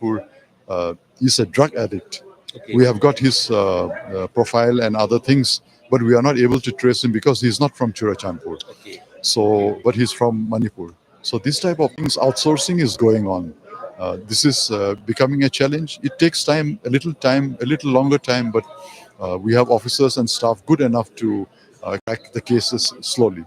Manipur is a drug addict. Okay. We have got his profile and other things, but we are not able to trace him because he's not from Churachandpur. Okay. So, but he's from Manipur. So this type of things, outsourcing is going on. This is becoming a challenge. It takes time, a little longer time, but we have officers and staff good enough to crack the cases slowly.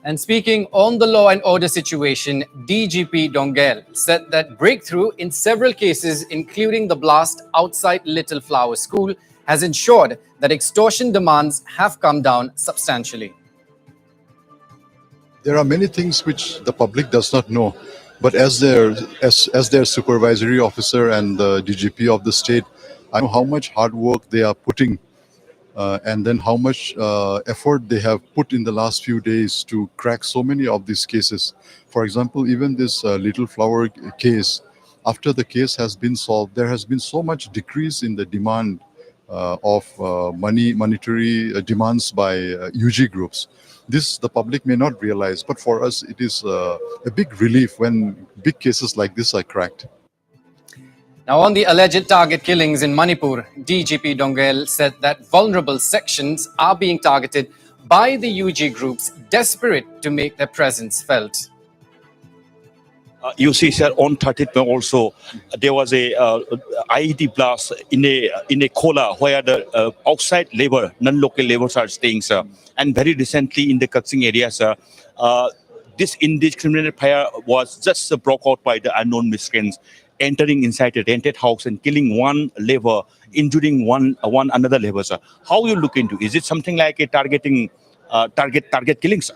And speaking on the law and order situation, DGP Dongel said that breakthrough in several cases, including the blast outside Little Flower School, has ensured that extortion demands have come down substantially. There are many things which the public does not know, but as their supervisory officer and the DGP of the state, I know how much hard work they are putting. And then how much effort they have put in the last few days to crack so many of these cases. For example, even this Little Flower case, after the case has been solved, there has been so much decrease in the demand of monetary demands by UG groups. This the public may not realize, but for us it is a big relief when big cases like this are cracked. Now, on the alleged target killings in Manipur, DGP Dongel said that vulnerable sections are being targeted by the UG groups desperate to make their presence felt. You see, sir, on 30th May also, there was a IED blast in a Kola where the outside labor, non-local laborers are staying, sir. And very recently in the Kaksing area, sir, this indiscriminate fire was just broke out by the unknown miscreants, entering inside a rented house and killing one labor, injuring one another labor, sir. How you look into? Is it something like a target killing, sir?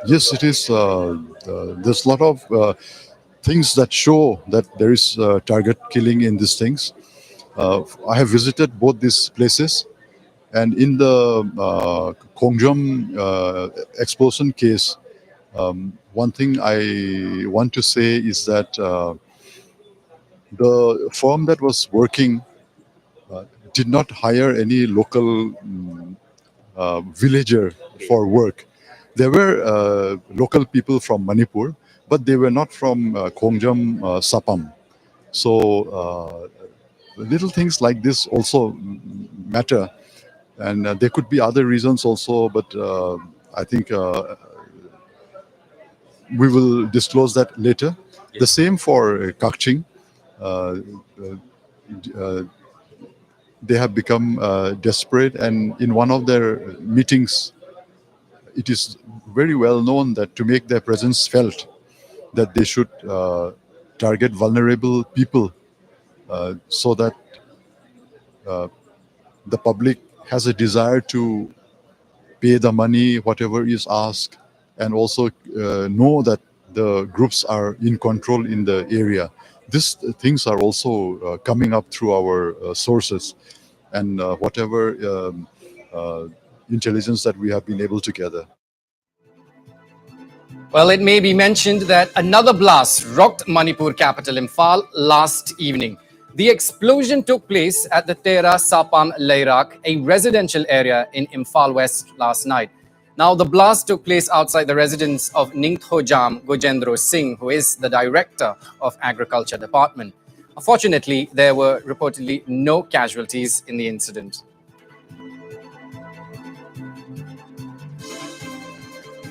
Yes, it is. There's a lot of things that show that there is target killing in these things. I have visited both these places, and in the Kongjam explosion case, one thing I want to say is that the firm that was working did not hire any local villager for work. There were local people from Manipur, but they were not from Kongjam Sapam. So little things like this also matter, and there could be other reasons also, but I think we will disclose that later. Yes. The same for Kakching. They have become desperate, and in one of their meetings, it is very well known that to make their presence felt, that they should target vulnerable people so that the public has a desire to pay the money, whatever is asked, and also know that the groups are in control in the area. These things are also coming up through our sources and whatever intelligence that we have been able to gather. Well, it may be mentioned that another blast rocked Manipur capital Imphal last evening. The explosion took place at the Tera Sapam Leirak, a residential area in Imphal West last night. Now, the blast took place outside the residence of Ningthojam Gojendro Singh, who is the director of Agriculture Department. Unfortunately, there were reportedly no casualties in the incident.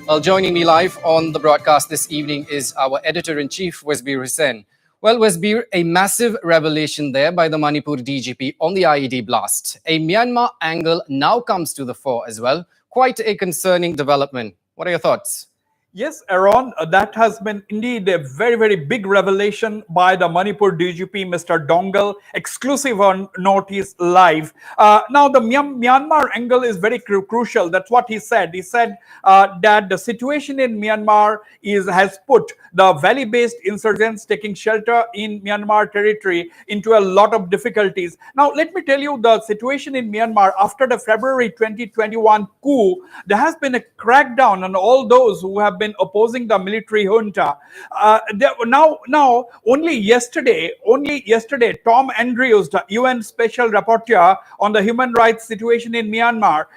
Well, joining me live on the broadcast this evening is our editor-in-chief, Wasbir Hussain. Well, Wasbir, a massive revelation there by the Manipur DGP on the IED blast. A Myanmar angle now comes to the fore as well. Quite a concerning development. What are your thoughts? Yes, Aaron, that has been indeed a very, very big revelation by the Manipur DGP, Mr. Dongel, exclusive on Northeast Live. Now, the Myanmar angle is very crucial. That's what he said. He said that the situation in Myanmar has put the valley-based insurgents taking shelter in Myanmar territory into a lot of difficulties. Now, let me tell you the situation in Myanmar after the February 2021 coup. There has been a crackdown on all those who have been opposing the military junta. Now, only yesterday, Tom Andrews, the UN Special Rapporteur on the human rights situation in Myanmar,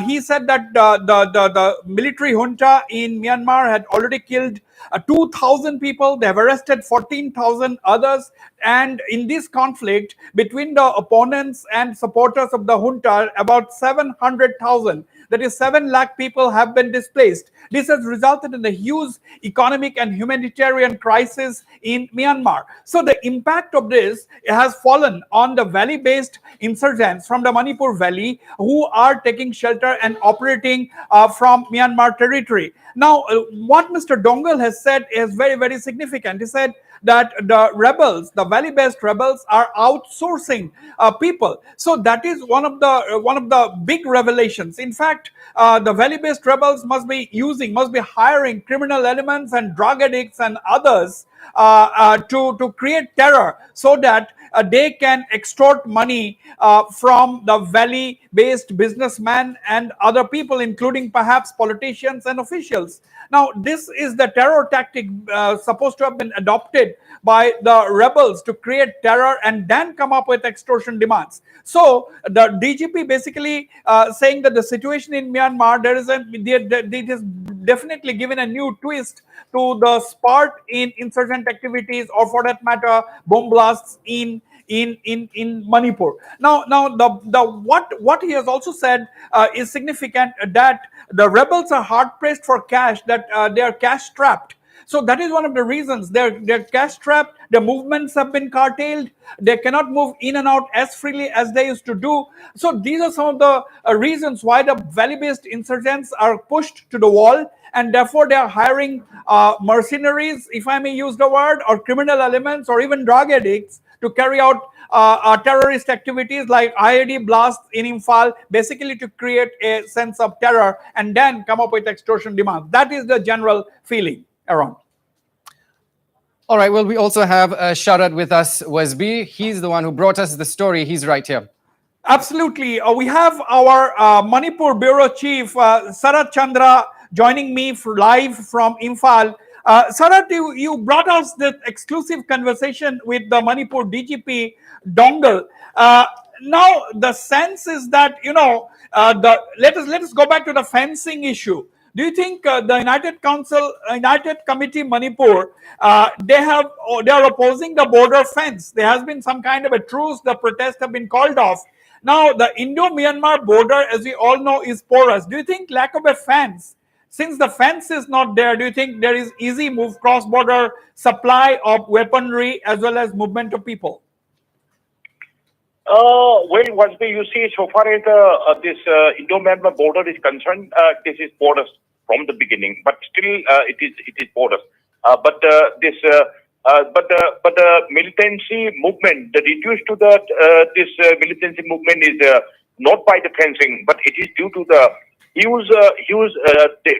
he said that the military junta in Myanmar had already killed 2,000 people. They have arrested 14,000 others. And in this conflict between the opponents and supporters of the junta, about 700,000, that is 7 lakh people, have been displaced. This has resulted in a huge economic and humanitarian crisis in Myanmar. So the impact of this has fallen on the valley-based insurgents from the Manipur Valley who are taking shelter and operating from Myanmar territory. Now, what Mr. Dongal has said is very, very significant. He said that the rebels, the valley-based rebels, are outsourcing people. So that is one of the big revelations. In fact, the valley-based rebels must be hiring criminal elements and drug addicts and others to create terror so that they can extort money from the valley-based businessmen and other people, including perhaps politicians and officials. Now, this is the terror tactic supposed to have been adopted by the rebels to create terror and then come up with extortion demands. So the DGP basically saying that the situation in Myanmar, it has definitely given a new twist to the spark in insurgent activities, or for that matter, bomb blasts in Manipur. Now what he has also said is significant, that the rebels are hard pressed for cash, that they are cash strapped. So that is one of the reasons they're cash strapped. Their movements have been curtailed. They cannot move in and out as freely as they used to do. So these are some of the reasons why the valley-based insurgents are pushed to the wall, and therefore they are hiring mercenaries, if I may use the word, or criminal elements, or even drug addicts to carry out terrorist activities like IED blasts in Imphal, basically to create a sense of terror and then come up with extortion demands. That is the general feeling around. All right, well, we also have Sharad with us, Wasbi. He's the one who brought us the story. He's right here. Absolutely. We have our Manipur Bureau Chief, Sarat Chandra, joining me live from Imphal. Sarat, you brought us the exclusive conversation with the Manipur DGP, Dongal. Now, the sense is that, let us go back to the fencing issue. Do you think the United Committee Manipur, they are opposing the border fence? There has been some kind of a truce. The protests have been called off. Now, the Indo-Myanmar border, as we all know, is porous. Do you think lack of a fence, since the fence is not there, do you think there is easy move, cross-border supply of weaponry as well as movement of people? Well, Wasbi, you see, so far as this Indo-Myanmar border is concerned, this is porous from the beginning, but still it is porous. But the militancy movement, the reduce to this militancy movement is not by the fencing, but it is due to the huge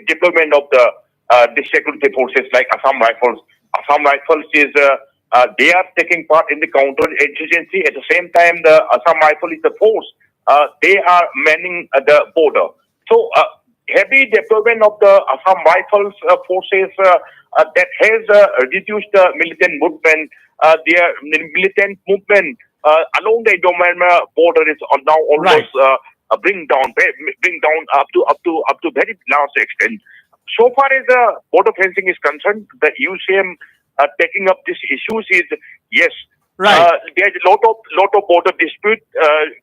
deployment of the security forces like Assam Rifles. Assam Rifles is they are taking part in the counter-insurgency. At the same time, the Assam Rifle is the force. They are manning the border. So heavy deployment of the Assam Rifles forces that has reduced the militant movement. Their militant movement along the Indo-Myanmar border is now almost bring down up to very large extent. So far as the border fencing is concerned, the UCM taking up these issues is yes. Right. There's a lot of border dispute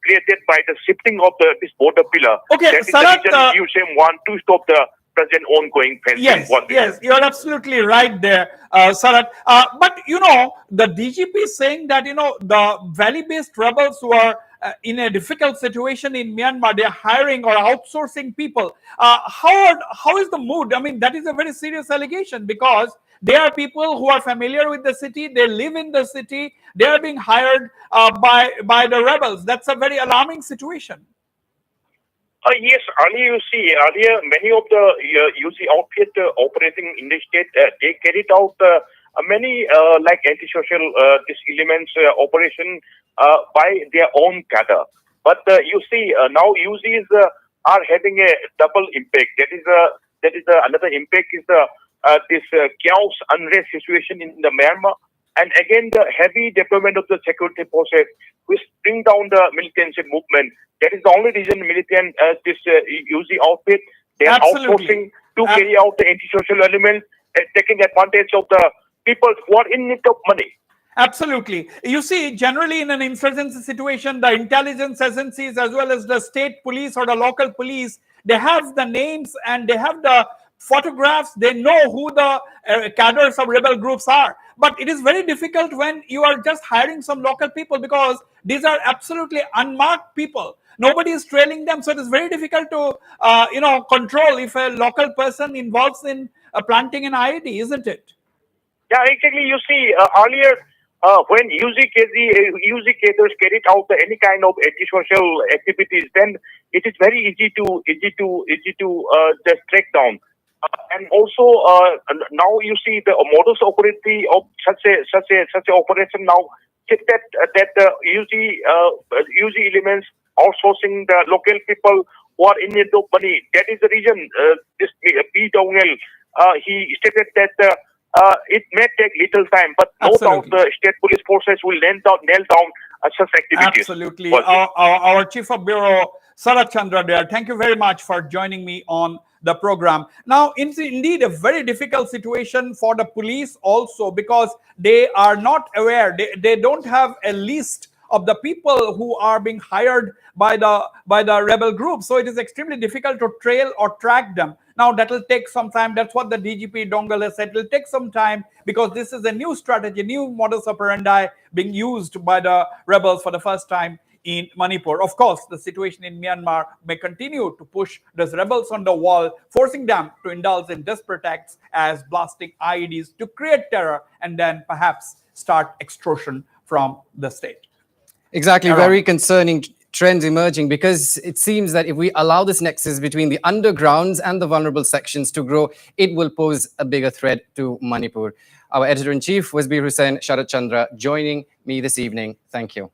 created by the shifting of this border pillar. Okay, that is Sarat, the reason UCM want to stop the present ongoing fencing. Yes, you're absolutely right there, Sarat. But the DGP is saying that the valley-based rebels who are in a difficult situation in Myanmar, they are hiring or outsourcing people. How is the mood? I mean, that is a very serious allegation, because they are people who are familiar with the city. They live in the city. They are being hired by the rebels. That's a very alarming situation. Yes, earlier many of the outfit operating in the state, they carried out many like antisocial elements operation by their own cadre. But you see now UCs are having a double impact. That is another impact is the this chaos, unrest situation in the Myanmar, and again the heavy deployment of the security forces, which bring down the militancy movement. That is the only reason militant this UZ outfit, they are Absolutely. outsourcing to carry out the antisocial elements, taking advantage of the people who are in need of money. Absolutely. You see, generally in an insurgency situation, the intelligence agencies as well as the state police or the local police, they have the names and they have the photographs. They know who the cadres of rebel groups are. But it is very difficult when you are just hiring some local people, because these are absolutely unmarked people. Nobody is trailing them, so it is very difficult to control if a local person involves in planting an IED, isn't it? Yeah, exactly. You see, earlier when UZ cadres carried out any kind of antisocial activities, then it is very easy to just track down. And also now you see the modus operandi of such a operation now. That UZ elements outsourcing the local people who are in need of money. That is the reason this P. Dongel he stated that. It may take little time, but no doubt the state police forces will nail down such activities. Absolutely. Our Chief of Bureau, Sarat Chandra there, thank you very much for joining me on the program. Now, it's indeed a very difficult situation for the police also, because they are not aware, they don't have a list of the people who are being hired by the rebel group. So it is extremely difficult to trail or track them. Now that will take some time. That's what the DGP Dongal has said. It will take some time, because this is a new strategy, new modus operandi being used by the rebels for the first time in Manipur. Of course, the situation in Myanmar may continue to push those rebels on the wall, forcing them to indulge in desperate acts as blasting IEDs to create terror and then perhaps start extortion from the state. Exactly, very concerning trends emerging, because it seems that if we allow this nexus between the undergrounds and the vulnerable sections to grow, it will pose a bigger threat to Manipur. Our editor-in-chief was Bir Hussain Sharat Chandra joining me this evening. Thank you.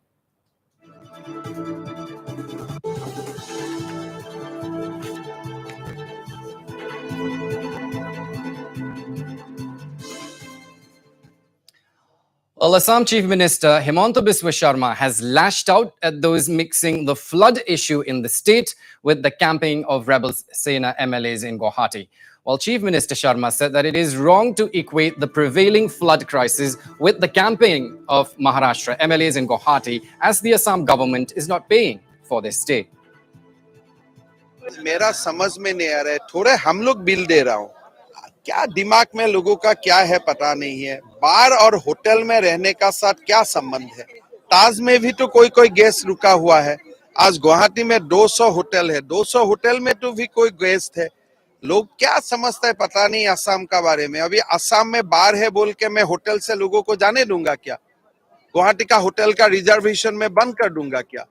Well, Assam Chief Minister Himanta Biswa Sharma has lashed out at those mixing the flood issue in the state with the camping of rebel Sena MLAs in Guwahati. While Chief Minister Sharma said that it is wrong to equate the prevailing flood crisis with the camping of Maharashtra MLAs in Guwahati, as the Assam government is not paying for their stay. मेरा समझ में नहीं आ रहा है, थोड़े हम लोग bill दे रहा हूँ, क्या दिमाग में लोगों का क्या है पता नहीं है। बार और होटल में रहने का साथ क्या संबंध है? ताज में भी तो कोई गेस्ट रुका हुआ है। आज गुवाहाटी में 200 होटल है, 200 होटल में तो भी कोई गेस्ट है। लोग क्या समझता है पता नहीं असम का बारे में। अभी असम में बार है बोल के मैं होटल से लोगों को जाने दूंगा क्या? गुवाहाटी का होटल का रिजर्वेशन में बंद कर दूंगा क्या?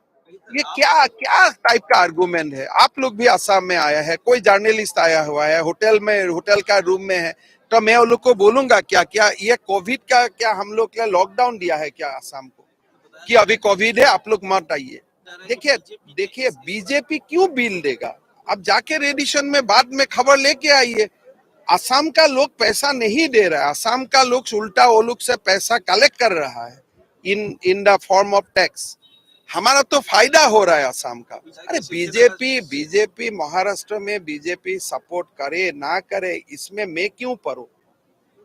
ये क्या टाइप का आर्गुमेंट है? आप लोग भी असम में आया है, कोई जर्नलिस्ट आया हुआ है, होटल का रूम में है, तो मैं उन लोग को बोलूंगा क्या ये कोविड का क्या हम लोग के लॉकडाउन दिया है क्या असम को, कि अभी कोविड है आप लोग मत आइए? देखिए बीजेपी क्यों बिल देगा? अब जाके रेडिशन में बाद में खबर लेके आइए। असम का लोग पैसा नहीं दे रहा है, असम का लोग उल्टा वो लोग से पैसा कलेक्ट कर रहा है in the form of tax. हमारा तो फायदा हो रहा है असम का। अरे बीजेपी महाराष्ट्र में बीजेपी सपोर्ट करे ना करे इसमें मैं क्यों पढ़ूं?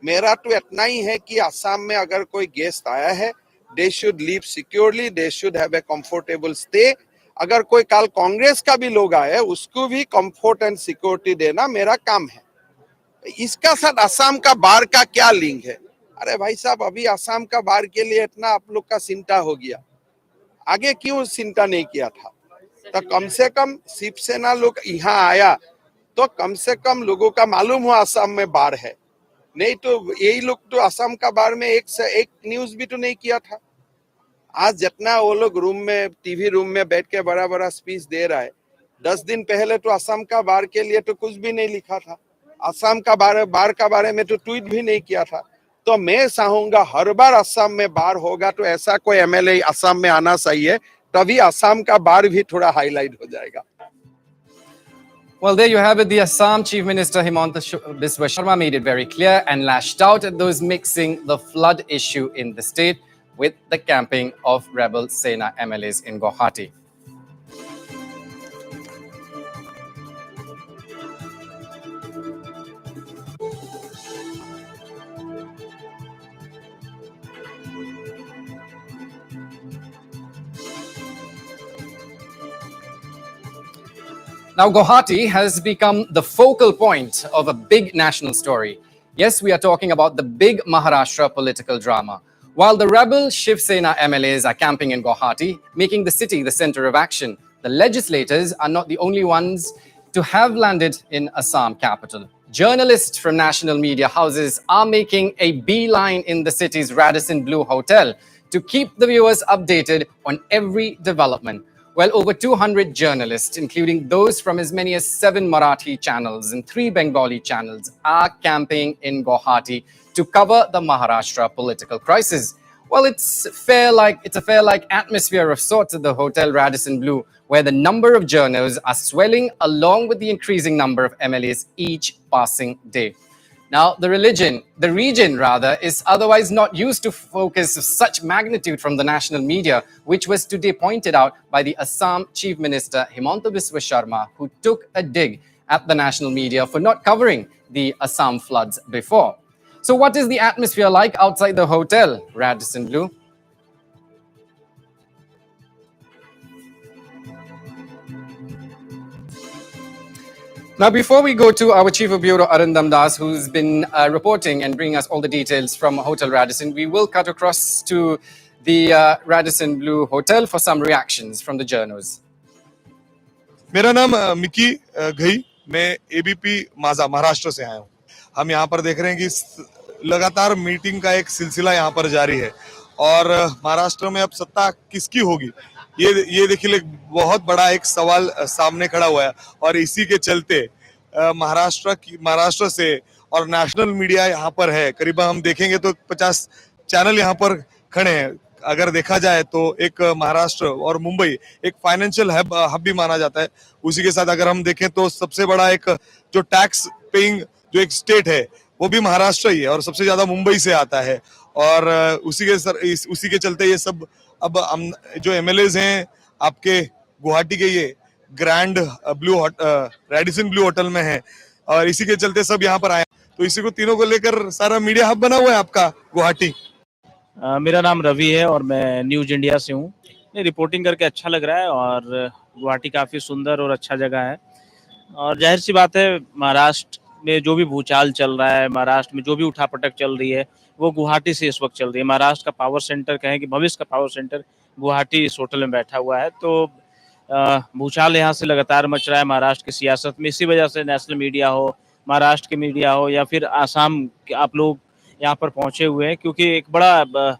मेरा तो इतना ही है कि असम में अगर कोई गेस्ट आया है, they should live securely, they should have a comfortable stay. अगर कोई कल कांग्रेस का भी लोग आए, उसको भी कंफर्ट एंड सिक्योरिटी देना मेरा काम है। इसका साथ असम का बार का क्या लिंक है? अरे भाई साहब, अभी असम का बार के लिए इतना आप लोग का चिंता हो गया, आगे क्यों चिंता नहीं किया था? तो कम से कम शिवसेना लोग यहाँ आया तो कम से कम लोगों का मालूम हुआ असम में बार है, नहीं तो यही लोग तो असम का बार में एक से एक न्यूज भी तो नहीं किया था। आज जितना वो लोग रूम में टीवी रूम में बैठ के बड़ा बड़ा स्पीच दे रहा है, 10 दिन पहले तो असम का बार के लिए तो कुछ भी नहीं लिखा था, असम का बार का बारे में तो ट्वीट भी नहीं किया था। तो मैं चाहूंगा हर बार असम में बार होगा तो ऐसा कोई एमएलए असम में आना चाहिए, तभी असम का बार भी थोड़ा हाईलाइट हो जाएगा। Well, there you have it. The Assam Chief Minister Himanta Biswa Sharma made it very clear and lashed out at those mixing the flood issue in the state with the camping of rebel Sena MLAs in Guwahati. Now, Guwahati has become the focal point of a big national story. Yes, we are talking about the big Maharashtra political drama. While the rebel Shiv Sena MLAs are camping in Guwahati, making the city the center of action, the legislators are not the only ones to have landed in Assam capital. Journalists from national media houses are making a beeline in the city's Radisson Blu Hotel to keep the viewers updated on every development. Well, over 200 journalists, including those from as many as 7 Marathi channels and 3 Bengali channels, are camping in Guwahati to cover the Maharashtra political crisis. Well, it's a fair-like atmosphere of sorts at the Hotel Radisson Blu, where the number of journals are swelling along with the increasing number of MLAs each passing day. Now, the region is otherwise not used to focus of such magnitude from the national media, which was today pointed out by the Assam Chief Minister Himanta Biswa Sharma, who took a dig at the national media for not covering the Assam floods before. So what is the atmosphere like outside the hotel, Radisson Blu? Now, before we go to our Chief of Bureau, Arindam Das, who's been reporting and bringing us all the details from Hotel Radisson, we will cut across to the Radisson Blu Hotel for some reactions from the journos. मेरा नाम Mickey Ghai, मैं ABP माझा महाराष्ट्र से आया हूँ। हम यहाँ पर देख रहे हैं कि लगातार मीटिंग का एक सिलसिला यहाँ पर जारी है और महाराष्ट्र में अब सत्ता किसकी होगी ये देखिए बहुत बड़ा एक सवाल सामने खड़ा हुआ है और इसी के चलते महाराष्ट्र से और नेशनल मीडिया यहाँ पर है। करीबन हम देखेंगे तो 50 चैनल यहाँ पर खड़े हैं। अगर देखा जाए तो एक महाराष्ट्र और मुंबई एक फाइनेंशियल हब भी माना जाता है। उसी के साथ अगर हम देखें तो सबसे बड़ा एक जो टैक्स पेइंग जो एक स्टेट है वो भी महाराष्ट्र ही है और सबसे ज्यादा मुंबई से आता है और उसी के चलते ये सब अब जो एमएलएज हैं आपके गुवाहाटी के ये ग्रैंड रेडिसन ब्लू होटल में है और इसी के चलते सब यहाँ पर आए। तो इसी को तीनों को लेकर सारा मीडिया हब बना हुआ है आपका गुवाहाटी। मेरा नाम रवि है और मैं न्यूज इंडिया से हूँ। रिपोर्टिंग करके अच्छा लग रहा है और गुवाहाटी काफ़ी सुंदर और अच्छा जगह है और जाहिर सी बात है महाराष्ट्र में जो भी भूचाल चल रहा है, महाराष्ट्र में जो भी उठापटक चल रही है वो गुवाहाटी से इस वक्त चल रही है। महाराष्ट्र का पावर सेंटर कहें कि भविष्य का पावर सेंटर गुवाहाटी इस होटल में बैठा हुआ है। तो भूचाल यहाँ से लगातार मच रहा है महाराष्ट्र की सियासत में। इसी वजह से नेशनल मीडिया हो, महाराष्ट्र की मीडिया हो या फिर आसाम के आप लोग यहाँ पर पहुंचे हुए हैं क्योंकि एक बड़ा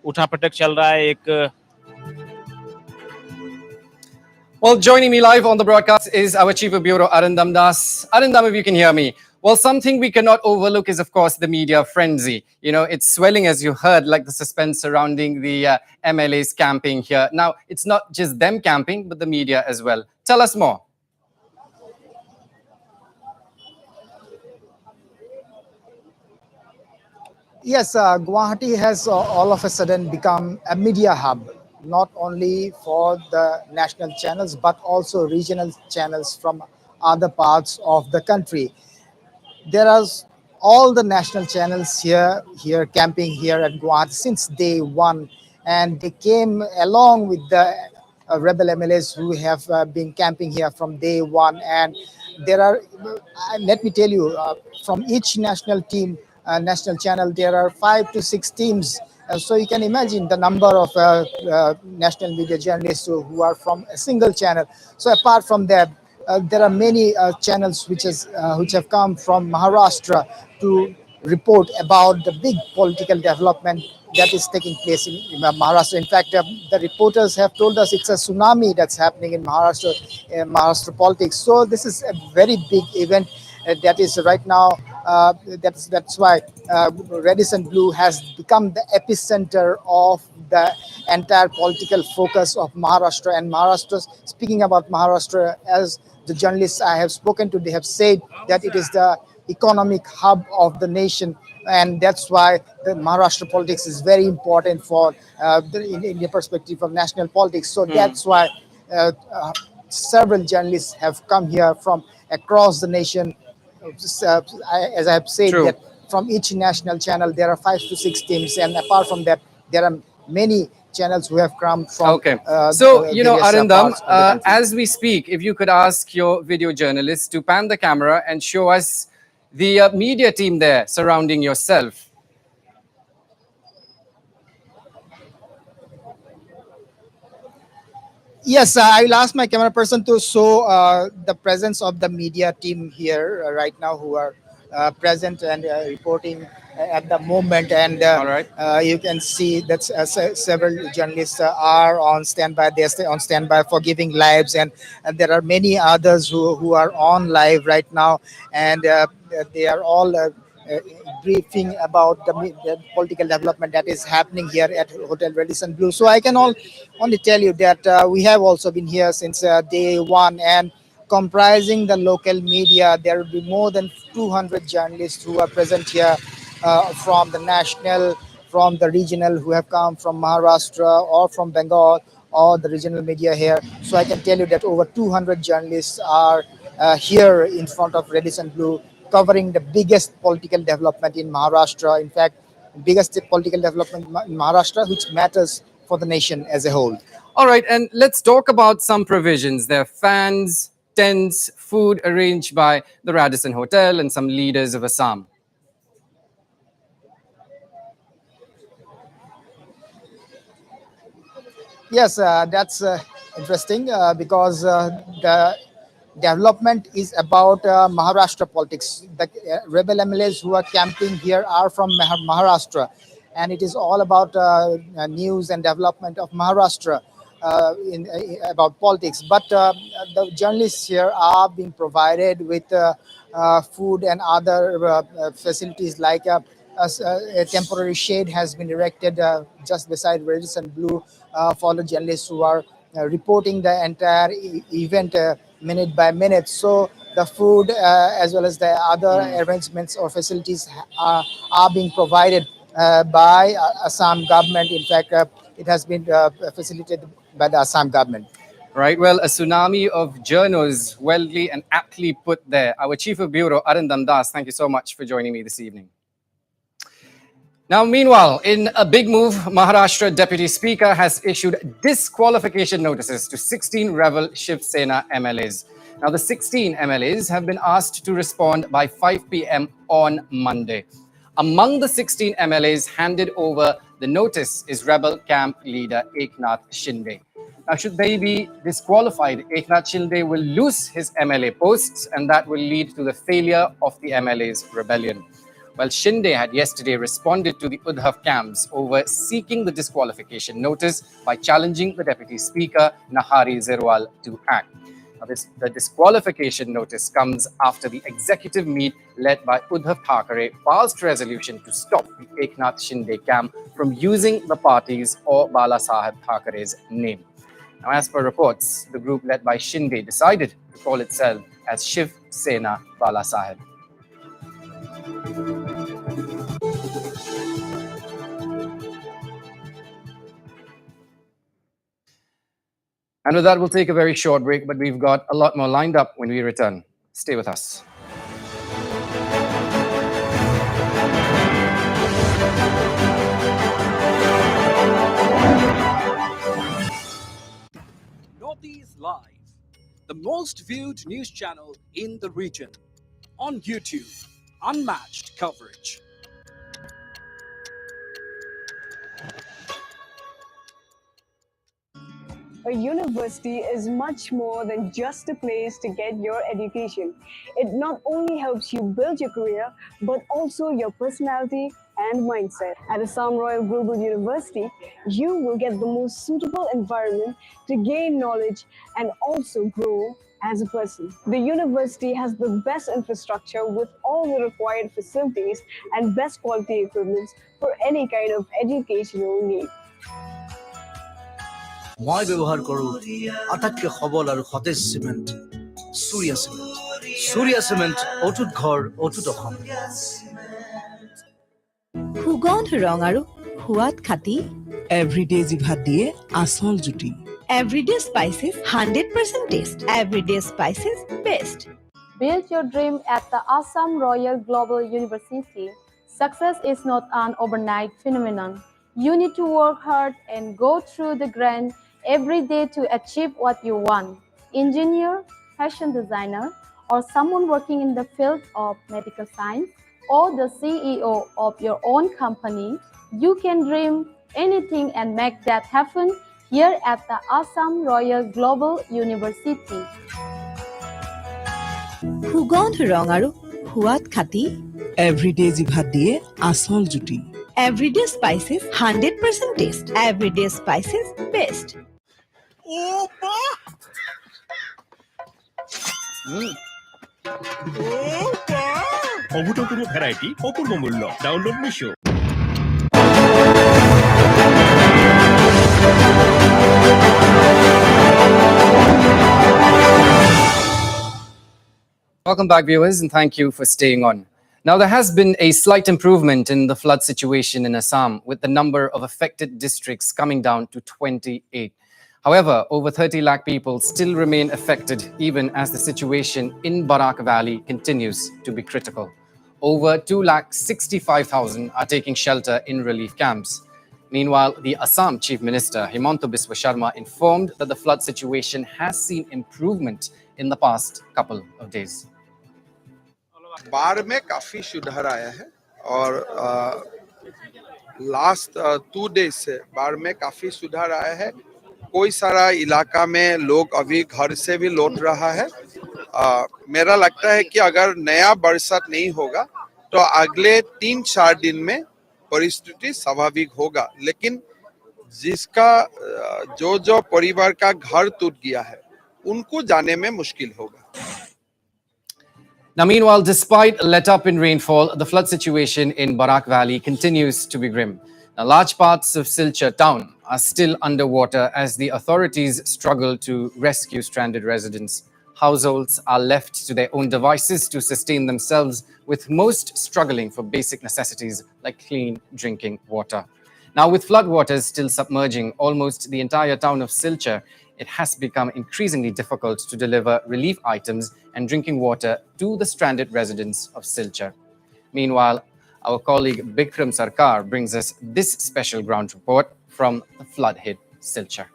उठापटक चल रहा है एक। Well, joining me live on the broadcast is our Chief of Bureau, Arindam Das. Arindam, if you can hear me. Well, something we cannot overlook is, of course, the media frenzy. You know, it's swelling, as you heard, like the suspense surrounding the MLAs camping here. Now, it's not just them camping, but the media as well. Tell us more. Yes, Guwahati has all of a sudden become a media hub, not only for the national channels, but also regional channels from other parts of the country. There are all the national channels here camping here at Guwahati since day one, and they came along with the rebel MLAs who have been camping here from day one. And there are, let me tell you, from each national team, national channel, there are 5 to 6 teams. So you can imagine the number of national media journalists who are from a single channel. So apart from that, there are many channels which have come from Maharashtra to report about the big political development that is taking place in Maharashtra. In fact, the reporters have told us it's a tsunami that's happening in Maharashtra politics. So this is a very big event that is right now That's why Redison Blue has become the epicenter of the entire political focus of Maharashtra. And Maharashtra, speaking about Maharashtra, as the journalists I have spoken to, they have said that it is the economic hub of the nation, and that's why the Maharashtra politics is very important for in the perspective of national politics. So that's why several journalists have come here from across the nation. As I have said, True. that from each national channel there are 5 to 6 teams, and apart from that, there are many channels who have come from Okay. So, various Arindam, parts of the country. as we speak, if you could ask your video journalist to pan the camera and show us the media team there surrounding yourself. Yes, I will ask my camera person to show the presence of the media team here right now, who are present and reporting at the moment. And All right. you can see that several journalists are on standby. They are on standby for giving lives, and there are many others who are on live right now, and they are all briefing about the political development that is happening here at Hotel Radisson Blue. So I can only tell you that we have also been here since day one, and comprising the local media, there will be more than 200 journalists who are present here from the national, from the regional, who have come from Maharashtra or from Bengal, or the regional media here. So I can tell you that over 200 journalists are here in front of Radisson Blue, covering the biggest political development in Maharashtra. In fact, biggest political development in Maharashtra, which matters for the nation as a whole. All right, and let's talk about some provisions. There are fans, tents, food arranged by the Radisson Hotel and some leaders of Assam. Yes, that's interesting because the development is about Maharashtra politics. The rebel MLAs who are camping here are from Maharashtra, and it is all about news and development of Maharashtra about politics. But the journalists here are being provided with food and other facilities, like a temporary shade has been erected just beside Radisson Blue for the journalists who are reporting the entire event minute by minute. So the food as well as the other arrangements or facilities are being provided by Assam government. In fact, it has been facilitated by the Assam government. Right. Well, a tsunami of journals, wellly and aptly put there. Our Chief of Bureau, Arindam Das, thank you so much for joining me this evening. Now, meanwhile, in a big move, Maharashtra Deputy Speaker has issued disqualification notices to 16 rebel Shiv Sena MLAs. Now, the 16 MLAs have been asked to respond by 5 p.m. on Monday. Among the 16 MLAs handed over the notice is rebel camp leader Eknath Shinde. Now, should they be disqualified, Eknath Shinde will lose his MLA posts, and that will lead to the failure of the MLA's rebellion. Well, Shinde had yesterday responded to the Udhav camps over seeking the disqualification notice by challenging the Deputy Speaker, Nahari Zerwal, to act. Now, the disqualification notice comes after the executive meet led by Udhav Thackeray passed resolution to stop the Eknath Shinde camp from using the party's or Bala Saheb Thackeray's name. Now, as per reports, the group led by Shinde decided to call itself as Shiv Sena Bala Saheb. And with that, we'll take a very short break, but we've got a lot more lined up when we return. Stay with us. Northeast Live, the most viewed news channel in the region. On YouTube, unmatched coverage. A university is much more than just a place to get your education. It not only helps you build your career, but also your personality and mindset. At Assam Royal Global University, you will get the most suitable environment to gain knowledge and also grow as a person. The university has the best infrastructure with all the required facilities and best quality equipment for any kind of educational need. মই ব্যৱহাৰ কৰোঁ আটাইতকৈ সবল আৰু সতেজ cement সূৰ্য cement সূৰ্য cement অটুট ঘৰ অটুট অসম সুগন্ধ ৰং আৰু সোৱাদ খাতি এভৰিডে জিভাত দিয়ে আসল জুতি everyday spices 100% test everyday spices best Build your dream at the Assam Royal Global University. Success is not an overnight phenomenon. You need to work hard and go through the grind every day to achieve what you want. Engineer, fashion designer, or someone working in the field of medical science, or the CEO of your own company, you can dream anything and make that happen here at the Assam Royal Global University. সুগন্ধ ৰং আৰু সোৱাদ খাতি everyday জিভাত দিয়ে আসল জুতি everyday spices 100% test everyday spices best অভূতপূর্ব ভ্যারাইটি অপূর্ব মূল্য download Meesho Welcome back, viewers, and thank you for staying on. Now, there has been a slight improvement in the flood situation in Assam, with the number of affected districts coming down to 28. However, over 30 lakh people still remain affected, even as the situation in Barak Valley continues to be critical. Over 2,65,000 are taking shelter in relief camps. Meanwhile, the Assam Chief Minister, Himanta Biswa Sharma, informed that the flood situation has seen improvement in the past couple of days. बाढ़ में काफी सुधार आया है और last 2 days से बाढ़ में काफी सुधार आया है कोई सारा इलाका में लोग अभी घर से भी लौट रहा है मेरा लगता है कि अगर नया बरसात नहीं होगा तो अगले 3-4 दिन में परिस्थिति स्वाभाविक होगा लेकिन जिसका जो परिवार का घर टूट गया है उनको जाने में मुश्किल होगा Now, meanwhile, despite a let-up in rainfall, the flood situation in Barak Valley continues to be grim. Now, large parts of Silchar town are still underwater as the authorities struggle to rescue stranded residents. Households are left to their own devices to sustain themselves, with most struggling for basic necessities like clean drinking water. Now, with floodwaters still submerging almost the entire town of Silchar, it has become increasingly difficult to deliver relief items and drinking water to the stranded residents of Silchar. Meanwhile, our colleague Bikram Sarkar brings us this special ground report from the flood-hit Silchar.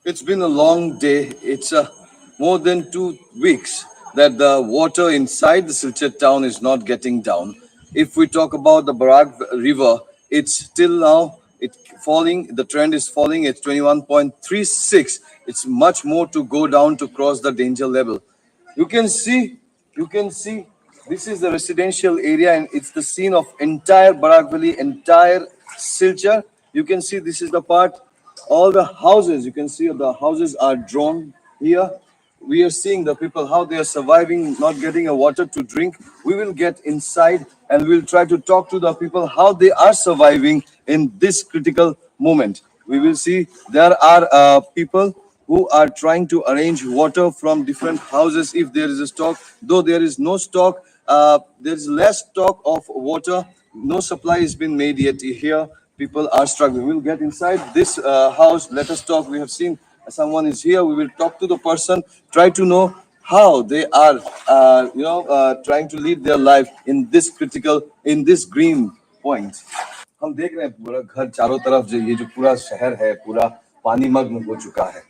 It's been a long day. It's more than 2 weeks that the water inside the Silchar town is not getting down. If we talk about the Barak River, it's still now falling. The trend is falling. It's 21.36. It's much more to go down to cross the danger level. You can see this is the residential area and it's the scene of entire Barak Valley, entire Silchar. You can see this is the part, all the houses, you can see the houses are drawn here. We are seeing the people, how they are surviving, not getting a water to drink. We will get inside and we'll try to talk to the people, how they are surviving in this critical moment. We will see there are people who are trying to arrange water from different houses if there is a stock. Though there is no stock, there is less stock of water. No supply has been made yet here. People are struggling. We'll get inside this house. Let us talk. We have seen someone is here. We will talk to the person, try to know how they are, trying to lead their life in this critical, in this green point. हम देख रहे हैं पूरा घर चारों तरफ जो ये जो पूरा शहर है पूरा पानी मग्न हो चुका है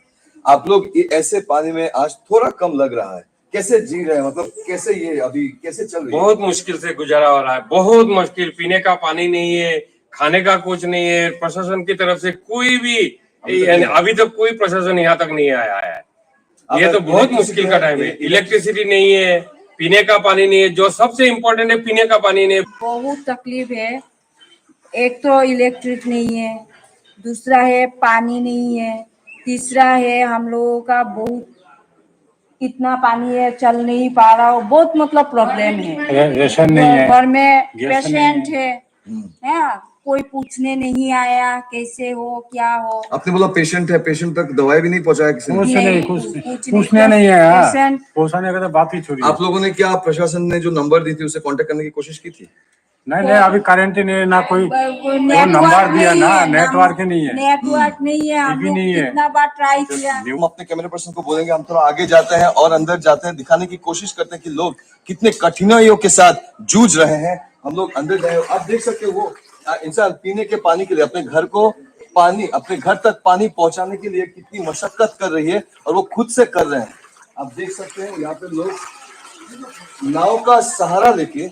आप लोग ऐसे पानी में आज थोड़ा कम लग रहा है कैसे जी रहे हैं मतलब कैसे ये अभी कैसे चल रही है बहुत मुश्किल से गुजारा हो रहा है बहुत मुश्किल पीने का पानी नहीं है खाने का कुछ नहीं है प्रशासन की तरफ से कोई भी अभी तक कोई प्रशासन यहाँ तक नहीं आया है ये तो बहुत मुश्किल का टाइम है इलेक्ट्रिसिटी नहीं है पीने का पानी नहीं है जो सबसे इम्पोर्टेंट है पीने का पानी नहीं है बहुत तकलीफ है एक तो इलेक्ट्रिक नहीं है दूसरा है पानी नहीं है तीसरा है हम लोगों का बहुत इतना पानी है, चल नहीं पा रहा हो, बहुत मतलब प्रॉब्लम है। रेशन नहीं है, घर में गैस नहीं पेशेंट है, कोई पूछने नहीं आया कैसे हो क्या हो। आपने बोला पेशेंट है, पेशेंट तक दवाई भी नहीं पहुंचाया किसी कुछ ने? नहीं, कुछ पूछने नहीं है। पेशेंट पहुंचाने का तो बात ही छोड़ी। आप लोगों ने क्या प्रशासन ने जो नंबर दी थी उसे कांटेक्ट करने की कोशिश की थी? नहीं, अभी क्वारंटीन है ना, कोई नेटवर्क दिया नहीं ना, है, नेटवर्क नहीं है, नेटवर्क नहीं है। हम टीवी लोग नहीं है। कितना बार ट्राई किया। हम अपने कैमरे पर्सन को बोलेंगे, हम थोड़ा आगे जाते हैं और अंदर जाते हैं, दिखाने की कोशिश करते हैं कि लोग कितने कठिनाइयों के साथ जूझ रहे हैं। हम लोग अंदर जाए, आप देख सकते हो वो इंसान पीने के पानी के लिए अपने घर को पानी, अपने घर तक पानी पहुंचाने के लिए कितनी मशक्कत कर रही है और वो खुद से कर रहे हैं। आप देख सकते हैं यहाँ पे लोग नाव का सहारा लेके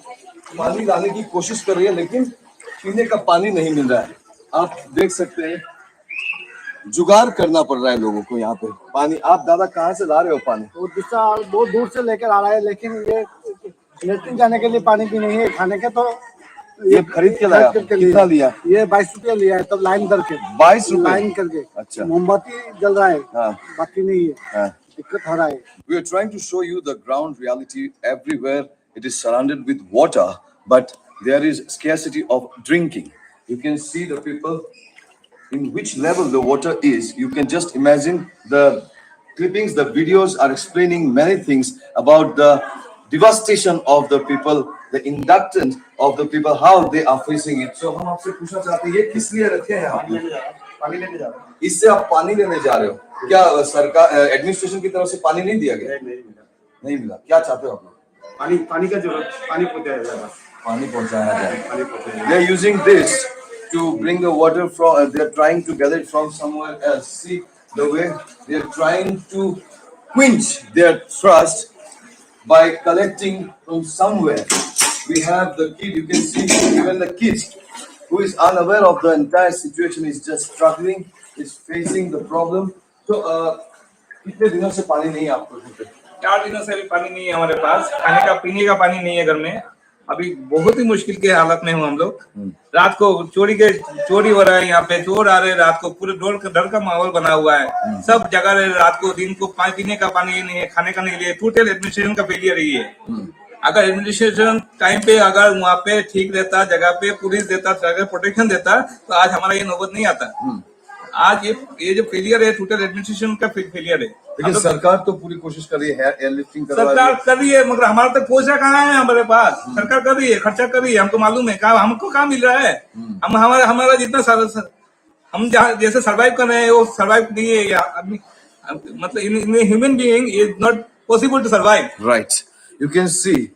पानी लाने की कोशिश कर रही है, लेकिन पीने का पानी नहीं मिल रहा है। आप देख सकते हैं जुगाड़ करना पड़ रहा है लोगों को यहाँ पे पानी। आप दादा कहाँ से ला रहे हो पानी? बहुत दूर से लेकर आ रहा है, लेकिन ये लेट्रिन जाने के लिए पानी भी नहीं है, खाने के तो ये खरीद के लाया? कितना लिया? ये 22 रुपया लिया है, तब लाइन करके 22 रुपए लाइन करके। अच्छा, मोमबत्ती जल रहा है, हाँ बाकी नहीं है, हाँ। दिक्कत हो रहा है। We are trying to show you the ground reality. Everywhere it is surrounded with water, but there is scarcity of drinking. You can see the people in which level the water is. You can just imagine the clippings, the videos are explaining many things about the devastation of the people, the inductant of the people, how they are facing it. So हम आपसे पूछना चाहते हैं, ये किस लिए रखे हैं आपने? पानी लेने जा रहे हो। इससे आप पानी लेने जा रहे हो? क्या सरकार एडमिनिस्ट्रेशन की तरफ से पानी नहीं दिया गया? नहीं मिला। क्या चाहते हो आप लोग? पानी का जरूरत, पानी पहुंचाया जाए, पानी पहुंचाया जाए। They are using this to bring the water from, they are trying to gather it from somewhere else. See the way they are trying to quench their thirst by collecting from somewhere. We have the kid, you can see even the kids who is unaware of the entire situation is just struggling, is facing the problem. So कितने दिनों से पानी नहीं है आपको? 4 दिनों से भी पानी नहीं है हमारे पास, खाने का पीने का पानी नहीं है घर में। अभी बहुत ही मुश्किल के हालत में हूँ हम लोग। रात को चोरी हो रहा है, यहाँ पे चोर आ रहे हैं रात को, पूरे डर का माहौल बना हुआ है। सब जगह रहे रात को, दिन को पीने का पानी नहीं है, खाने का नहीं है। टोटल एडमिनिस्ट्रेशन का फेलियर ही है। अगर एडमिनिस्ट्रेशन टाइम पे अगर वहाँ पे ठीक रहता, जगह पे पुलिस देता, प्रोटेक्शन देता, तो आज हमारा ये नौबत नहीं आता। आज ये जो फेलियर है, टोटल एडमिनिस्ट्रेशन का फेलियर है। लेकिन सरकार तो पूरी कोशिश कर रही है, एयरलिफ्टिंग सरकार कर रही है, मगर हमारा तो पैसा कहाँ है हमारे पास? सरकार कर रही है, खर्चा कर रही है, हमको मालूम है। हमको कहाँ मिल रहा है? हमारा जितना हम जैसे सर्वाइव कर रहे हैं वो सर्वाइव नहीं है। आदमी मतलब इन human being is not possible to survive. Right. You can see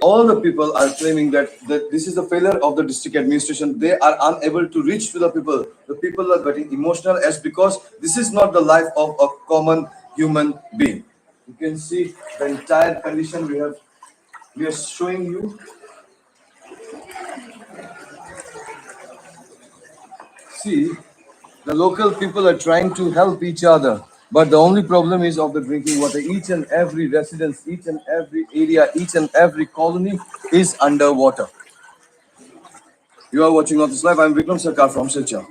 all the people are claiming that this is the failure of the district administration. They are unable to reach to the people. The people are getting emotional as because this is not the life of a common human being. You can see the entire condition we are showing you. See, the local people are trying to help each other. But the only problem is of the drinking water. Each and every residence, each and every area, each and every colony is underwater. You are watching Northeast Live. I'm Vikram Sarkar from Silchar.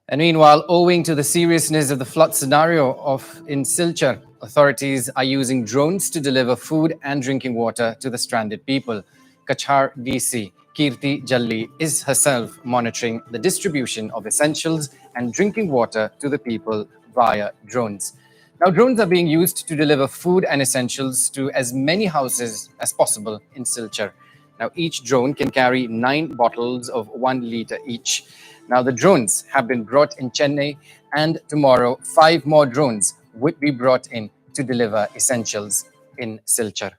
And meanwhile, owing to the seriousness of the flood scenario in Silchar, authorities are using drones to deliver food and drinking water to the stranded people. Kachar DC Kirti Jalli is herself monitoring the distribution of essentials and drinking water to the people via drones. Now, drones are being used to deliver food and essentials to as many houses as possible in Silchar. Now, each drone can carry 9 bottles of 1 liter each. Now, the drones have been brought in Chennai, and tomorrow 5 more drones would be brought in to deliver essentials in Silchar.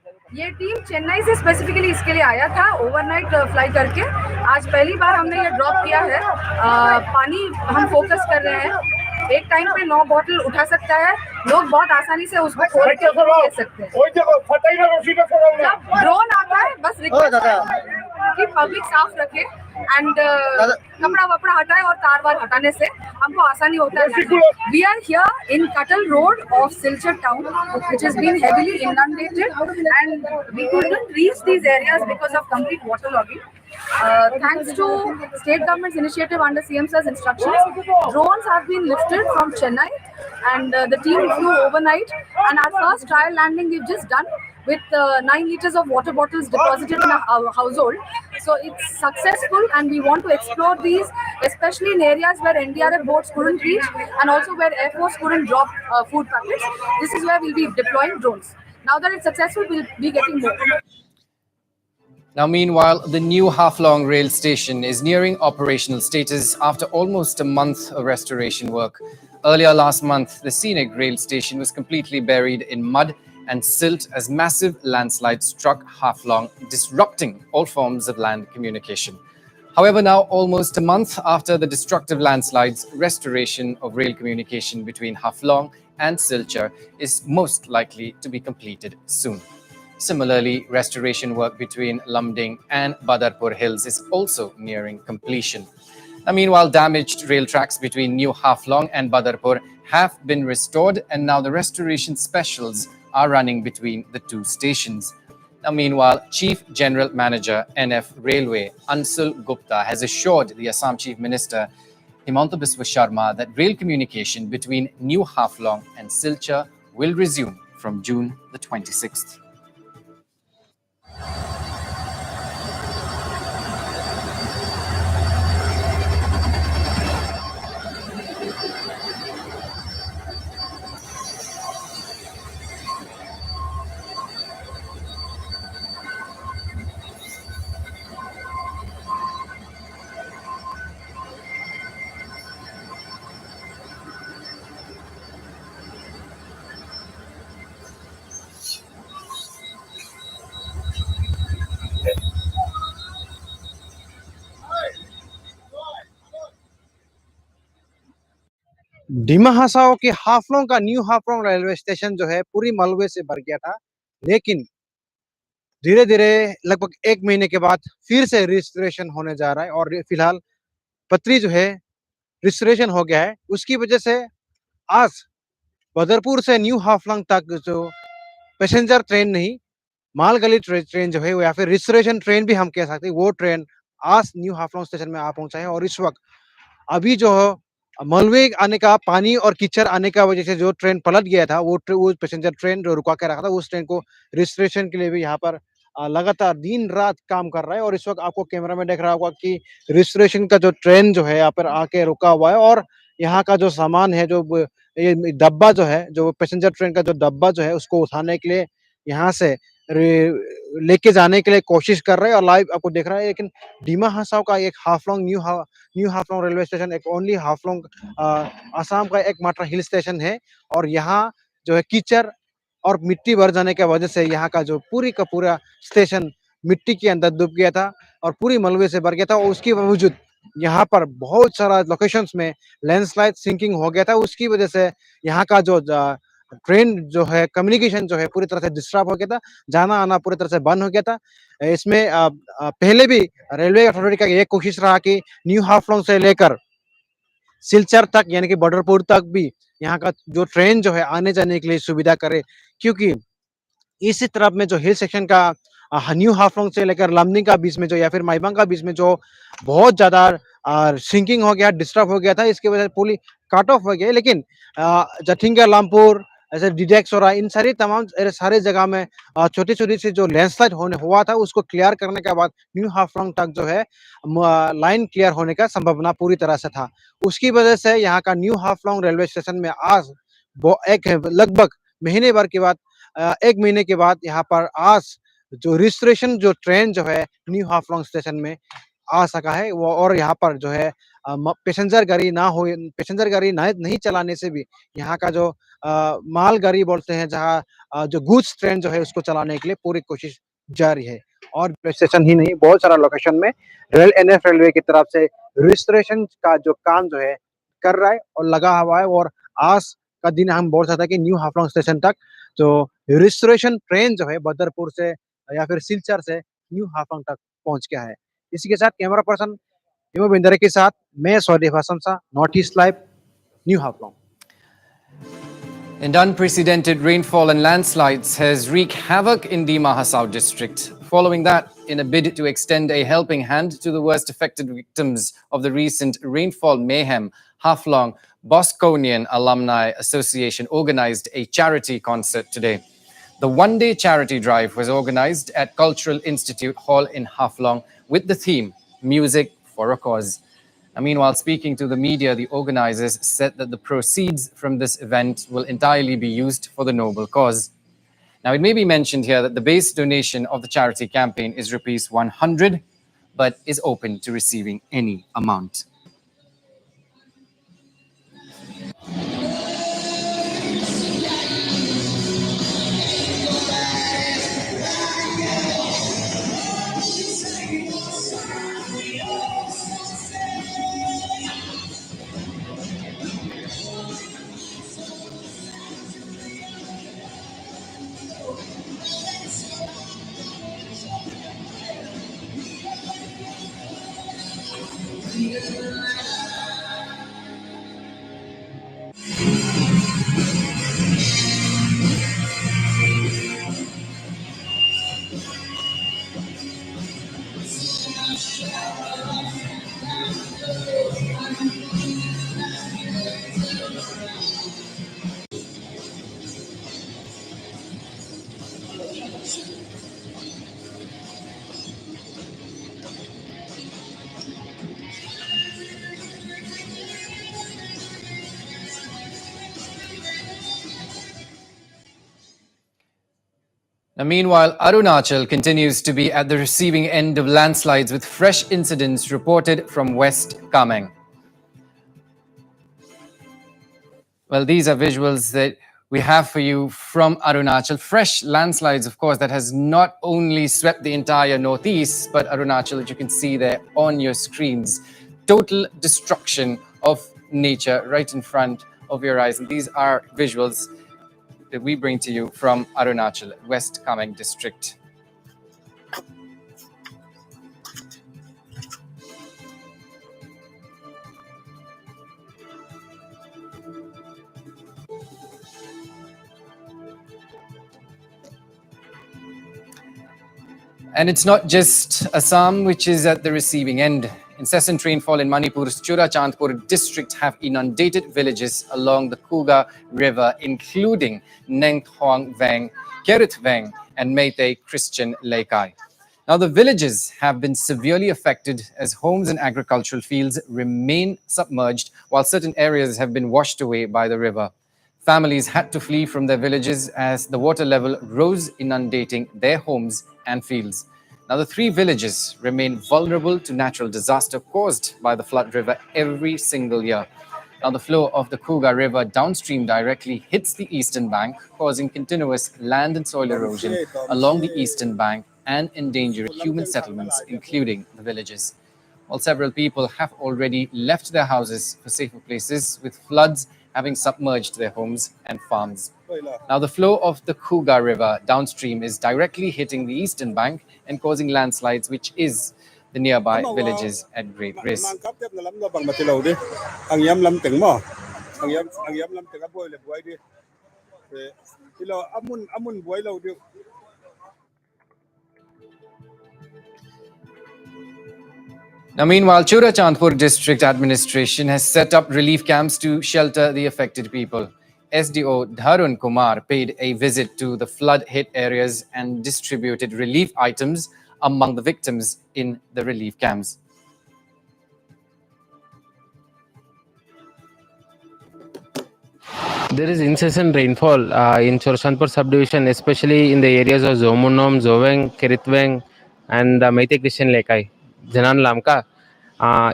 ये team Chennai से specifically इसके लिए आया था, overnight fly करके। आज पहली बार हमने ये ड्रॉप किया है। पानी हम फोकस कर रहे हैं, एक टाइम पे 9 बॉटल उठा सकता है, लोग बहुत आसानी से उसको खोल के ले सकते हैं। जब ड्रोन आता है बस रिक्वेस्ट कि पब्लिक साफ रखे एंड कपड़ा वपड़ा हटाए, और तार वार हटाने से हमको आसानी होता है। वी आर हियर इन कटल road of Silchar town which has been heavily inundated and we couldn't reach these areas because of complete waterlogging. Thanks to state government's initiative under CM sir's instructions, drones have been lifted from Chennai and the team flew overnight, and our first trial landing we've just done with 9 liters of water bottles deposited in our household. So it's successful and we want to explore these, especially in areas where NDRF boats couldn't reach and also where Air Force couldn't drop food packets. This is where we'll be deploying drones. Now that it's successful, we'll be getting more. Now, meanwhile, the new Haflong rail station is nearing operational status after almost a month of restoration work. Earlier last month, the scenic rail station was completely buried in mud and silt as massive landslides struck Haflong, disrupting all forms of land communication. However, now, almost a month after the destructive landslides, restoration of rail communication between Haflong and Silchar is most likely to be completed soon. Similarly, restoration work between Lumding and Badarpur Hills is also nearing completion. Now, meanwhile, damaged rail tracks between New Haflong and Badarpur have been restored, and now the restoration specials are running between the two stations. Now, meanwhile, Chief General Manager NF Railway Ansul Gupta has assured the Assam Chief Minister Himanta Biswa Sharma that rail communication between New Haflong and Silchar will resume from June the 26th. Dima Hasao के हाफलोंग का new Haflong railway station जो है पूरी मलबे से भर गया था, लेकिन धीरे धीरे लगभग 1 महीने के बाद फिर से रिस्टोरेशन होने जा रहा है और फिलहाल पटरी जो है रिस्टोरेशन हो गया है। उसकी वजह से आज बदरपुर से न्यू हाफलोंग तक जो पैसेंजर ट्रेन नहीं, मालगाड़ी ट्रेन जो है, या फिर रिस्टोरेशन ट्रेन भी हम कह सकते हैं, वो ट्रेन आज न्यू हाफलोंग स्टेशन में आ पहुंचा है। और इस वक्त अभी जो मलबे आने का, पानी और कीचड़ आने का वजह से जो ट्रेन पलट गया था, वो पैसेंजर ट्रेन जो रुका के रखा था, उस ट्रेन को रिस्टोरेशन के लिए भी यहाँ पर लगातार दिन रात काम कर रहा है। और इस वक्त आपको कैमरा में देख रहा होगा कि रिस्टोरेशन का जो ट्रेन जो है यहाँ पर आके रुका हुआ है और यहाँ का जो सामान है, जो ये डब्बा जो है, जो पैसेंजर ट्रेन का जो डब्बा जो है, उसको उठाने के लिए यहाँ से लेके जाने के लिए कोशिश कर रहे हैं और लाइव आपको देख रहा है। लेकिन डिमा हसाओ का एक Haflong new Haflong railway station एक ओनली हाफलोंग असम का एकमात्र हिल स्टेशन है और यहाँ जो है कीचड़ और मिट्टी भर जाने की वजह से यहाँ का जो पूरी का पूरा स्टेशन मिट्टी के अंदर डूब गया था और पूरी मलबे से भर गया था। और उसके बावजूद यहाँ पर बहुत सारा लोकेशंस में लैंडस्लाइड सिंकिंग हो गया था। उसकी वजह से यहाँ का जो ट्रेन जो है, कम्युनिकेशन जो है, पूरी तरह से डिस्टर्ब हो गया था, जाना आना पूरी तरह से बंद हो गया था। इसमें पहले भी रेलवे अथॉरिटी का ये कोशिश रहा कि न्यू हाफलोंग से लेकर सिलचर तक यानी कि बॉर्डरपुर तक भी यहाँ का जो ट्रेन जो है आने जाने के लिए सुविधा करे, क्योंकि इसी तरफ में जो हिल सेक्शन का न्यू हाफलोंग से लेकर लमनिंग का बीच में जो, या फिर माइबांग का बीच में जो बहुत ज्यादा सिंकिंग हो गया, डिस्टर्ब हो गया था, इसकी वजह से पूरी कट ऑफ हो गया। लेकिन जठिंगा लामपुर, ऐसे डिडेक्स हो रहा, इन सारे जगह में छोटी छोटी सी जो लैंडस्लाइड होने हुआ था, उसको क्लियर करने के बाद न्यू हाफलोंग तक जो है लाइन क्लियर होने का संभावना पूरी तरह से था। उसकी वजह से यहाँ का न्यू हाफलोंग रेलवे स्टेशन में आज एक लगभग महीने भर के बाद 1 महीने के बाद यहाँ पर आज जो रिस्टोरेशन जो ट्रेन जो है न्यू हाफलोंग स्टेशन में आ सका है वो, और यहाँ पर जो है पैसेंजर गाड़ी नहीं चलाने से भी यहाँ का जो माल गाड़ी बोलते हैं, जहाँ जो गुड्स ट्रेन जो है उसको चलाने के लिए पूरी कोशिश जारी है। और रेलवे स्टेशन ही नहीं, बहुत सारा लोकेशन में रेलवे की तरफ से रिस्टोरेशन का जो काम जो है कर रहा है और लगा हुआ है। और आज का दिन हम बोल सकते हैं कि न्यू हाफलोंग स्टेशन तक जो रिस्टोरेशन ट्रेन जो है बदरपुर से या फिर सिलचर से न्यू हाफलोंग तक पहुंच गया है। इसी के साथ कैमरा पर्सन हिमो बिंदरे के साथ मैं स्वदेव हसमसा, North East live, New Haflong. And unprecedented rainfall and landslides has wreaked havoc in Dima Hasao district. Following that, in a bid to extend a helping hand to the worst affected victims of the recent rainfall mayhem, Haflong Bosconian Alumni Association organized a charity concert today. The one-day charity drive was organized at Cultural Institute Hall in Haflong with the theme, Music for a Cause. Now, meanwhile, speaking to the media, the organizers said that the proceeds from this event will entirely be used for the noble cause. Now, it may be mentioned here that the base donation of the charity campaign is rupees 100, but is open to receiving any amount. Now, meanwhile, Arunachal continues to be at the receiving end of landslides with fresh incidents reported from West Kameng. Well, these are visuals that we have for you from Arunachal. Fresh landslides, of course, that has not only swept the entire northeast, but Arunachal, as you can see there on your screens. Total destruction of nature right in front of your eyes. And these are visuals that we bring to you from Arunachal, West Kameng district. And it's not just Assam which is at the receiving end. Incessant rainfall in Manipur's Churachandpur district have inundated villages along the Kuga River, including Nengthong Veng, Kerit Veng, and Meitei Christian Laikai. Now, the villages have been severely affected as homes and agricultural fields remain submerged, while certain areas have been washed away by the river. Families had to flee from their villages as the water level rose, inundating their homes and fields. Now, the three villages remain vulnerable to natural disaster caused by the flood river every single year. Now, the flow of the Kuga River downstream directly hits the eastern bank, causing continuous land and soil erosion along the eastern bank and endangering human settlements, including the villages. While several people have already left their houses for safer places, with floods having submerged their homes and farms. Now, the flow of the Kuga River downstream is directly hitting the eastern bank and causing landslides, which is the nearby villages at great risk. Now, meanwhile, Churachandpur district administration has set up relief camps to shelter the affected people. SDO Dharun Kumar paid a visit to the flood-hit areas and distributed relief items among the victims in the relief camps. There is incessant rainfall in Chorchandpur subdivision, especially in the areas of Zomunom, Zoveng, Keritveng, and Meitei Christian Lekai. Janan Lamka.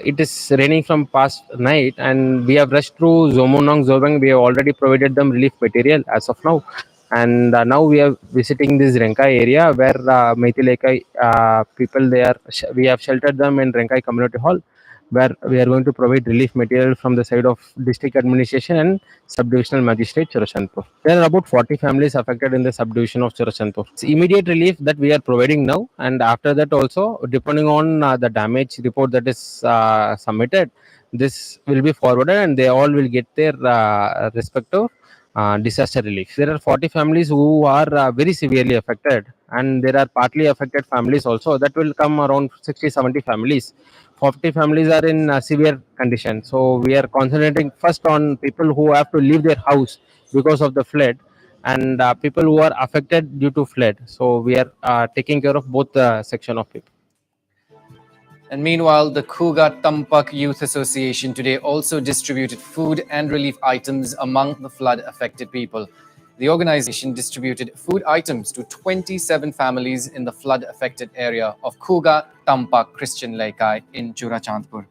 It is raining from past night, and we have rushed through Zomonong Zobang. We have already provided them relief material as of now, and now we are visiting this Renkai area where Meithilekai people they are. We have sheltered them in Renkai Community Hall, where we are going to provide relief material from the side of district administration and subdivisional magistrate Chorachandpur. There are about 40 families affected in the subdivision of Chorachandpur. It's immediate relief that we are providing now, and after that also, depending on the damage report that is submitted, this will be forwarded and they all will get their respective disaster relief. There are 40 families who are very severely affected, and there are partly affected families also. That will come around 60-70 families. 40 families are in severe condition. So we are concentrating first on people who have to leave their house because of the flood, and people who are affected due to flood. So we are taking care of both the section of people. And meanwhile, the Kuga Tampak Youth Association today also distributed food and relief items among the flood-affected people. The organization distributed food items to 27 families in the flood-affected area of Kuga Tampak Christian Laikai in Churachandpur.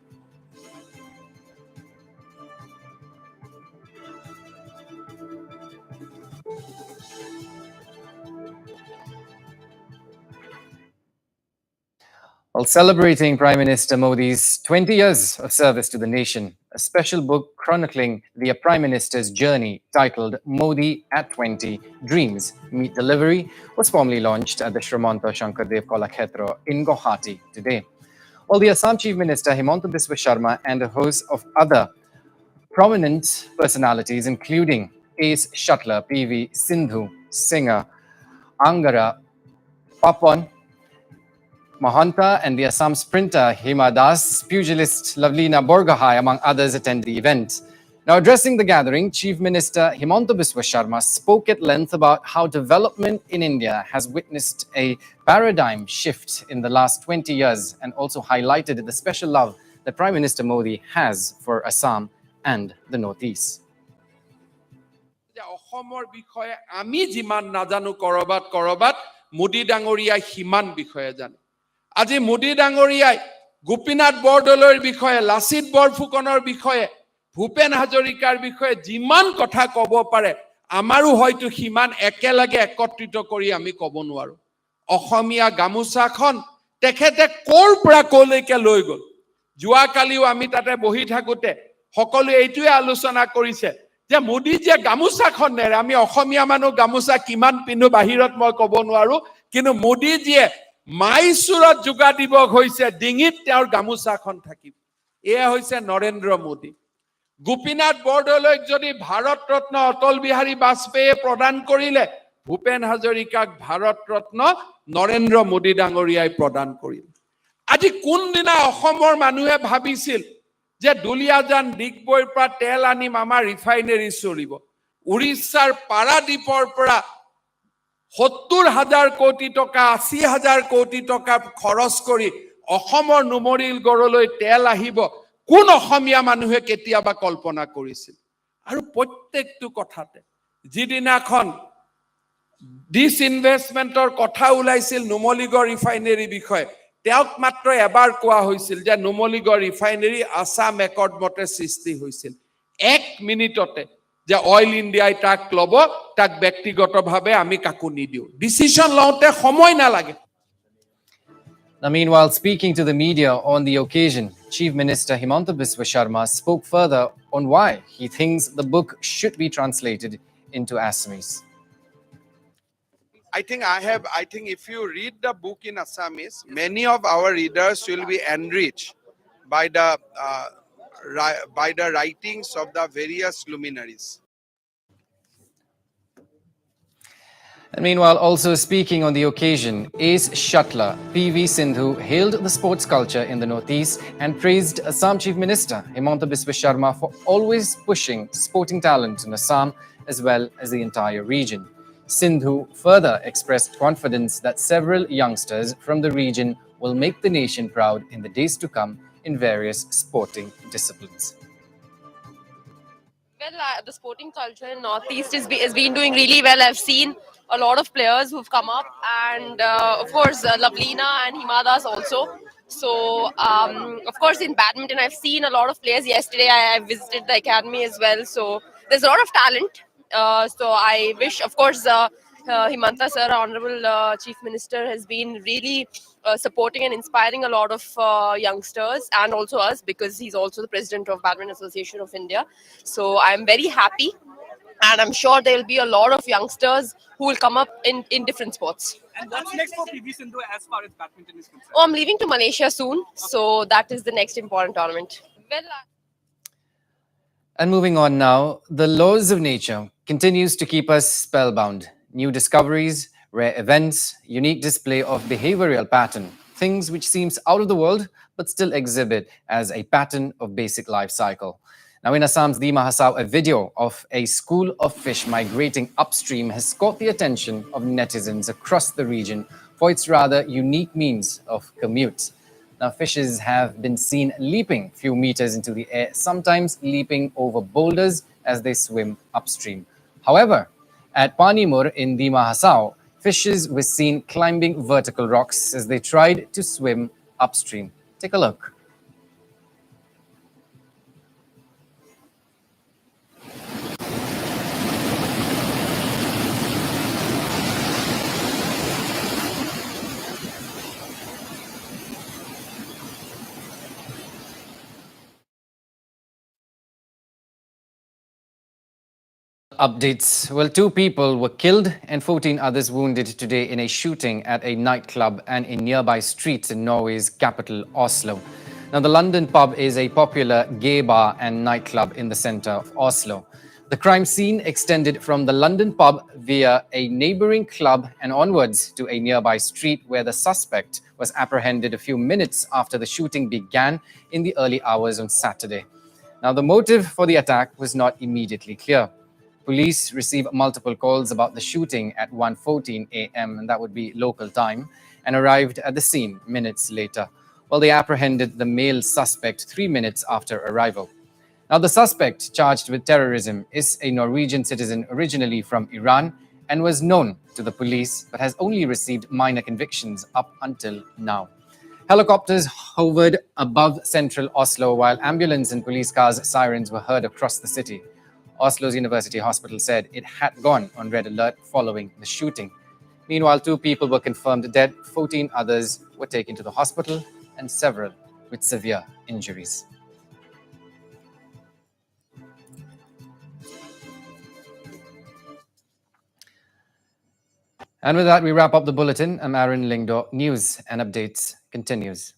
While celebrating Prime Minister Modi's 20 years of service to the nation, a special book chronicling the Prime Minister's journey titled Modi at 20, Dreams Meet Delivery was formally launched at the Shrimanto Shankardev Kalakshetra in Guwahati today. While the Assam Chief Minister Himanta Biswa Sharma and a host of other prominent personalities including Ace Shuttler, PV Sindhu, singer Angara Papan, Mahanta and the Assam sprinter Hima Das, pugilist Lavlina Borgohain, among others, attended the event. Now, addressing the gathering, Chief Minister Himanta Biswa Sharma spoke at length about how development in India has witnessed a paradigm shift in the last 20 years and also highlighted the special love that Prime Minister Modi has for Assam and the Northeast. অসমৰ বিষয়ে আমি যিমান নাজানো কৰবাত মোদী ডাঙৰীয়াই সিমান বিষয়ে জানে আজি মোদী ডাঙৰীয়াই গোপীনাথ বৰদলৈৰ বিষয়ে লাচিত বৰফুকনৰ বিষয়ে ভূপেন হাজৰিকাৰ বিষয়ে যিমান কথা ক'ব পাৰে আমাৰো হয়তো সিমান একেলগে একত্ৰিত কৰি আমি ক'ব নোৱাৰো অসমীয়া গামোচাখন তেখেতে ক'ৰ পৰা ক'লৈকে লৈ গ'ল যোৱাকালিও আমি তাতে বহি থাকোতে সকলো এইটোৱে আলোচনা কৰিছে যে মোদী যে গামোচাখন নেৰে আমি অসমীয়া মানুহ গামোচা কিমান পিন্ধো বাহিৰত মই ক'ব নোৱাৰো কিন্তু মোদী যিয়ে মাইসুৰত যোগা দিৱস হৈছে ডিঙিত তেওঁৰ গামোচাখন থাকিব এয়া হৈছে নৰেন্দ্ৰ মোদী গোপীনাথ বৰদলৈক যদি ভাৰত ৰত্ন অটল বিহাৰী বাজপেয়ীয়ে প্ৰদান কৰিলে ভূপেন হাজৰিকাক ভাৰত ৰত্ন নৰেন্দ্ৰ মোদী ডাঙৰীয়াই প্ৰদান কৰিল আজি কোন দিনা অসমৰ মানুহে ভাবিছিল যে দুলিয়াজান ডিগবৈৰ পৰা তেল আনিম আমাৰ ৰিফাইনাৰী চলিব উৰিষ্যাৰ পাৰাদীপৰ পৰা 70,000 কোটি টকা 80,000 কোটি টকা খৰচ কৰি অসমৰ নুমৰিল গড়লৈ তেল আহিব কোন অসমীয়া মানুহে কেতিয়াবা কল্পনা কৰিছিল আৰু প্ৰত্যেকটো কথাতে যিদিনাখন ডিসইনভেষ্টমেন্টৰ কথা ওলাইছিল নুমলীগড় ৰিফাইনাৰী বিষয়ে তেওঁক মাত্ৰ এবাৰ কোৱা হৈছিল যে নুমলীগড় ৰিফাইনাৰী আসাম একৰ্ড মতে সৃষ্টি হৈছিল 1 মিনিটতে যে অইল ইন্ডিয়াই তাক লব তাক ব্যক্তিগতভাৱে আমি কাকো নিদিও ডিসিশন লওঁতে সময় নালাগে Now, meanwhile, speaking to the media on the occasion, Chief Minister Himanta Biswa Sharma spoke further on why he thinks the book should be translated into Assamese. I think if you read the book in Assamese, many of our readers will be enriched by the writings of the various luminaries. And meanwhile, also speaking on the occasion, Ace Shuttler, PV Sindhu, hailed the sports culture in the Northeast and praised Assam Chief Minister Himanta Biswa Sharma for always pushing sporting talent in Assam as well as the entire region. Sindhu further expressed confidence that several youngsters from the region will make the nation proud in the days to come in various sporting disciplines. Well, the sporting culture in Northeast has been doing really well. I've seen a lot of players who've come up and of course Lavlina and Himadas also So, of course, in badminton, I've seen a lot of players. Yesterday, I visited the academy as well. So, there's a lot of talent. So, I wish, of course, Himanta sir, Honorable Chief Minister, has been really supporting and inspiring a lot of youngsters and also us, because he's also the president of Badminton Association of India. So, I'm very happy, and I'm sure there will be a lot of youngsters who will come up in different sports. And what's next for PV Sindhu as far as badminton is concerned? Oh, I'm leaving to Malaysia soon, so that is the next important tournament. Well, And moving on now, the laws of nature continues to keep us spellbound. New discoveries, rare events, unique display of behavioral pattern, things which seems out of the world but still exhibit as a pattern of basic life cycle. Now in Assam's Dima Hasao, a video of a school of fish migrating upstream has caught the attention of netizens across the region for its rather unique means of commute. Now, fishes have been seen leaping few meters into the air, sometimes leaping over boulders as they swim upstream. However, at Panimur in Dima Hasao, fishes were seen climbing vertical rocks as they tried to swim upstream. Take a look. Updates. Well, 2 people were killed and 14 others wounded today in a shooting at a nightclub and in nearby streets in Norway's capital, Oslo. Now, the London pub is a popular gay bar and nightclub in the center of Oslo. The crime scene extended from the London pub via a neighboring club and onwards to a nearby street where the suspect was apprehended a few minutes after the shooting began in the early hours on Saturday. Now, the motive for the attack was not immediately clear. Police received multiple calls about the shooting at 1:14 a.m., and that would be local time, and arrived at the scene minutes later. Well, they apprehended the male suspect 3 minutes after arrival. Now, the suspect charged with terrorism is a Norwegian citizen originally from Iran and was known to the police, but has only received minor convictions up until now. Helicopters hovered above central Oslo while ambulance and police cars' sirens were heard across the city. Oslo's University Hospital said it had gone on red alert following the shooting. Meanwhile, 2 people were confirmed dead, 14 others were taken to the hospital, and several with severe injuries. And with that, we wrap up the bulletin. I'm Aaron Lingdo. News and updates continues.